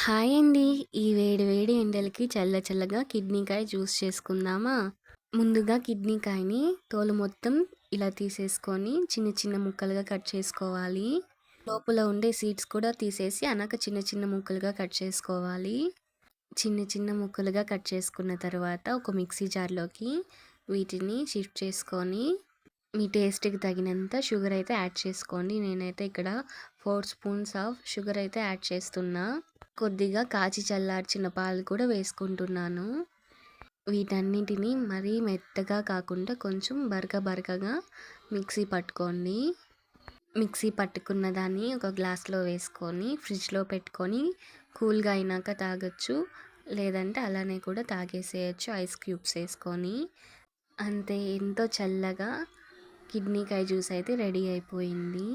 Hi అండి. ఈ వేడి వేడి ఎండలకి చల్ల చల్లగా కిడ్నీకాయ జ్యూస్ చేసుకుందామా? ముందుగా కిడ్నీకాయని తోలు మొత్తం ఇలా తీసేసుకొని చిన్న చిన్న ముక్కలుగా కట్ చేసుకోవాలి. లోపల ఉండే సీడ్స్ కూడా తీసేసి చిన్న చిన్న ముక్కలుగా కట్ చేసుకోవాలి. చిన్న చిన్న ముక్కలుగా కట్ చేసుకున్న తర్వాత ఒక మిక్సీ జార్‌లోకి వీటిని షిఫ్ట్ చేసుకొని మీ టేస్ట్‌కి తగినంత షుగర్ అయితే యాడ్ చేసుకోండి. నేనైతే ఇక్కడ 4 స్పూన్స్ ఆఫ్ షుగర్ అయితే యాడ్ చేస్తున్నా. కొద్దిగా కాచి చల్లార్చిన పాలు కూడా వేసుకుంటున్నాను. వీటన్నిటిని మరీ మెత్తగా కాకుండా కొంచెం బరకగా మిక్సీ పట్టుకోండి. మిక్సీ పట్టుకున్న దాన్ని ఒక గ్లాస్‌లో వేసుకొని ఫ్రిడ్జ్‌లో పెట్టుకొని కూల్‌గా అయినాక తాగొచ్చు. లేదంటే అలానే కూడా తాగేసేయొచ్చు ఐస్ క్యూబ్స్ ఏసుకొని. అంతే ఎంతో చల్లగా కిడ్నీకాయ జ్యూస్ అయితే రెడీ అయిపోయింది.